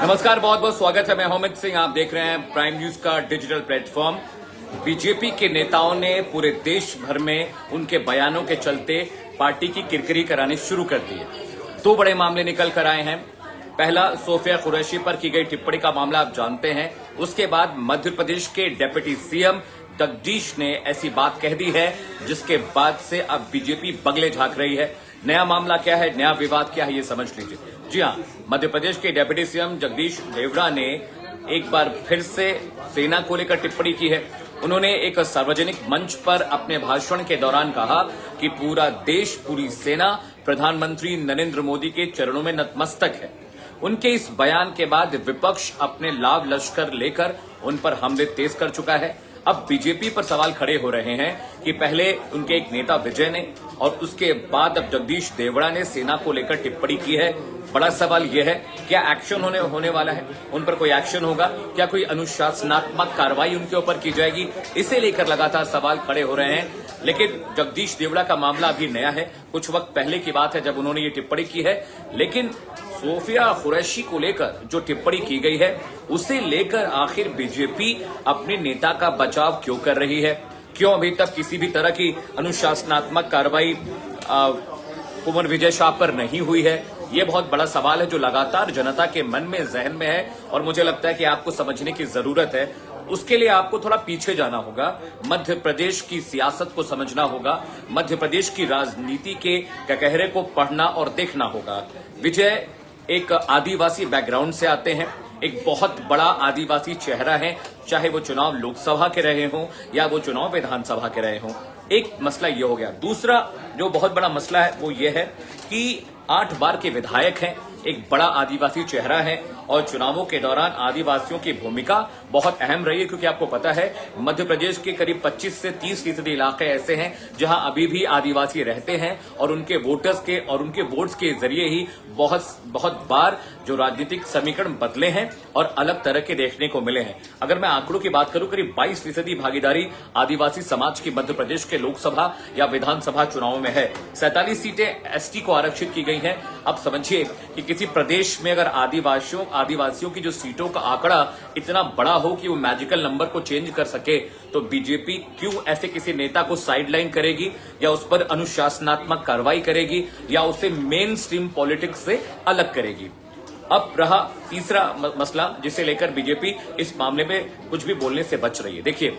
नमस्कार, बहुत बहुत स्वागत है। मैं अमित सिंह, आप देख रहे हैं प्राइम न्यूज का डिजिटल प्लेटफॉर्म। बीजेपी के नेताओं ने पूरे देश भर में उनके बयानों के चलते पार्टी की किरकिरी करानी शुरू कर दी है। दो बड़े मामले निकल कर आए हैं। पहला, सोफिया कुरैशी पर की गई टिप्पणी का मामला आप जानते हैं। उसके बाद मध्य प्रदेश के डिप्टी सीएम जगदीश ने ऐसी बात कह दी है जिसके बाद से अब बीजेपी बगले झांक रही है। नया मामला क्या है, नया विवाद क्या है, ये समझ लीजिए। जी हां, मध्य प्रदेश के डिप्टी सीएम जगदीश देवड़ा ने एक बार फिर से सेना को लेकर टिप्पणी की है। उन्होंने एक सार्वजनिक मंच पर अपने भाषण के दौरान कहा कि पूरा देश, पूरी सेना प्रधानमंत्री नरेंद्र मोदी के चरणों में नतमस्तक है। उनके इस बयान के बाद विपक्ष अपने लाव लश्कर लेकर उन पर हमले तेज कर चुका है। अब बीजेपी पर सवाल खड़े हो रहे हैं कि पहले उनके एक नेता विजय ने और उसके बाद अब जगदीश देवड़ा ने सेना को लेकर टिप्पणी की है। बड़ा सवाल यह है, क्या एक्शन होने वाला है? उन पर कोई एक्शन होगा? क्या कोई अनुशासनात्मक कार्रवाई उनके ऊपर की जाएगी? इसे लेकर लगातार सवाल खड़े हो रहे हैं। लेकिन जगदीश देवड़ा का मामला अभी नया है। कुछ वक्त पहले की बात है जब उन्होंने ये टिप्पणी की है। लेकिन सोफिया कुरैशी को लेकर जो टिप्पणी की गई है, उसे लेकर आखिर बीजेपी अपने नेता का बचाव क्यों कर रही है? क्यों अभी तक किसी भी तरह की अनुशासनात्मक कार्रवाई कुंवर विजय शाह पर नहीं हुई है? ये बहुत बड़ा सवाल है जो लगातार जनता के मन में, जहन में है और मुझे लगता है कि आपको समझने की जरूरत है। उसके लिए आपको थोड़ा पीछे जाना होगा, मध्य प्रदेश की सियासत को समझना होगा, मध्य प्रदेश की राजनीति के ककहरे को पढ़ना और देखना होगा। विजय एक आदिवासी बैकग्राउंड से आते हैं, एक बहुत बड़ा आदिवासी चेहरा है, चाहे वो चुनाव लोकसभा के रहे हों या वो चुनाव विधानसभा के रहे हों। एक मसला ये हो गया। दूसरा जो बहुत बड़ा मसला है वो ये है कि 8 बार के विधायक हैं, एक बड़ा आदिवासी चेहरा है और चुनावों के दौरान आदिवासियों की भूमिका बहुत अहम रही है, क्योंकि आपको पता है मध्य प्रदेश के करीब 25 से 30% इलाके ऐसे हैं जहां अभी भी आदिवासी रहते हैं और उनके वोटर्स के और उनके वोट्स के जरिए ही बहुत बार जो राजनीतिक समीकरण बदले हैं और अलग तरह के देखने को मिले हैं। अगर मैं आंकड़ों की बात करूं, करीब 22% भागीदारी आदिवासी समाज की मध्य प्रदेश के लोकसभा या विधानसभा चुनावों में है। 47 सीटें एसटी को आरक्षित की गई हैं। अब समझिए कि किसी प्रदेश में अगर आदिवासियों की जो सीटों का आंकड़ा इतना बड़ा हो कि वो मैजिकल नंबर को चेंज कर सके, तो बीजेपी क्यों ऐसे किसी नेता को साइडलाइन करेगी या उस पर अनुशासनात्मक कार्रवाई करेगी या उसे मेन स्ट्रीम पॉलिटिक्स से अलग करेगी? अब रहा तीसरा मसला जिसे लेकर बीजेपी इस मामले में कुछ भी बोलने से बच रही है। देखिए,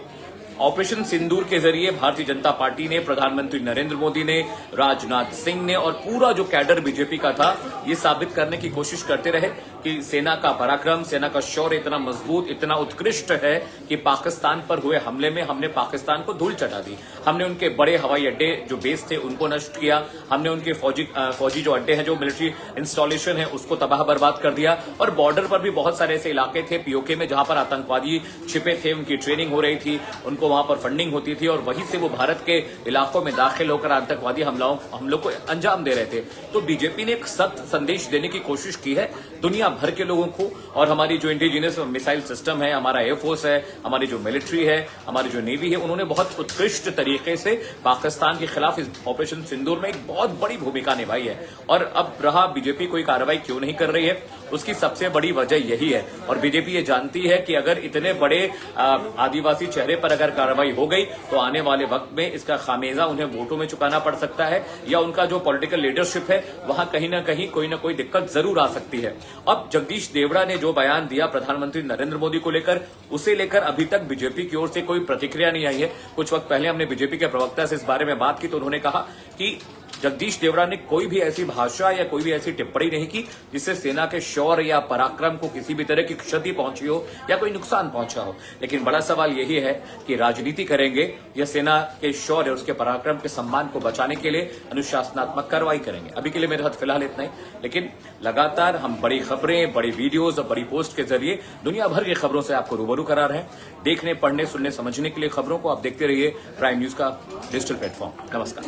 ऑपरेशन सिंदूर के जरिए भारतीय जनता पार्टी ने, प्रधानमंत्री नरेंद्र मोदी ने, राजनाथ सिंह ने और पूरा जो कैडर बीजेपी का था, ये साबित करने की कोशिश करते रहे कि सेना का पराक्रम, सेना का शौर्य इतना मजबूत, इतना उत्कृष्ट है कि पाकिस्तान पर हुए हमले में हमने पाकिस्तान को धूल चटा दी। हमने उनके बड़े हवाई अड्डे जो बेस थे उनको नष्ट किया। हमने उनके फौजी जो अड्डे हैं, जो मिलिट्री इंस्टॉलेशन है, उसको तबाह बर्बाद कर दिया। और बॉर्डर पर भी बहुत सारे ऐसे इलाके थे पीओके में जहां पर आतंकवादी छिपे थे, उनकी ट्रेनिंग हो रही थी, उनको वहां पर फंडिंग होती थी और वहीं से वो भारत के इलाकों में दाखिल होकर आतंकवादी हमलों को अंजाम दे रहे थे। तो बीजेपी ने एक सख्त संदेश देने की कोशिश की है दुनिया भर के लोगों को। और हमारी जो इंडिजिनस मिसाइल सिस्टम है, हमारा एयरफोर्स है, हमारी जो मिलिट्री है, हमारी जो नेवी है, उन्होंने बहुत उत्कृष्ट तरीके से पाकिस्तान के खिलाफ इस ऑपरेशन सिंदूर में एक बहुत बड़ी भूमिका निभाई है। और अब रहा बीजेपी कोई कार्रवाई क्यों नहीं कर रही है, उसकी सबसे बड़ी वजह यही है। और बीजेपी ये जानती है कि अगर इतने बड़े आदिवासी चेहरे पर अगर कार्रवाई हो गई तो आने वाले वक्त में इसका खामियाजा उन्हें वोटों में चुकाना पड़ सकता है या उनका जो पॉलिटिकल लीडरशिप है वहां कहीं ना कहीं कोई ना कोई दिक्कत जरूर आ सकती है। अब जगदीश देवड़ा ने जो बयान दिया प्रधानमंत्री नरेंद्र मोदी को लेकर, उसे लेकर अभी तक बीजेपी की ओर से कोई प्रतिक्रिया नहीं आई है। कुछ वक्त पहले हमने बीजेपी के प्रवक्ता से इस बारे में बात की तो उन्होंने कहा कि जगदीश देवड़ा ने कोई भी ऐसी भाषा या कोई भी ऐसी टिप्पणी नहीं की जिससे सेना के शौर्य या पराक्रम को किसी भी तरह की क्षति पहुंची हो या कोई नुकसान पहुंचा हो। लेकिन बड़ा सवाल यही है कि राजनीति करेंगे या सेना के शौर्य और उसके पराक्रम के सम्मान को बचाने के लिए अनुशासनात्मक कार्रवाई करेंगे। अभी के लिए मेरे हाथ फिलहाल इतना ही, लेकिन लगातार हम बड़ी खबरें, बड़ी वीडियोज और बड़ी पोस्ट के जरिए दुनिया भर की खबरों से आपको रूबरू करा रहे हैं। देखने, पढ़ने, सुनने, समझने के लिए खबरों को आप देखते रहिए प्राइम न्यूज का डिजिटल प्लेटफॉर्म। नमस्कार।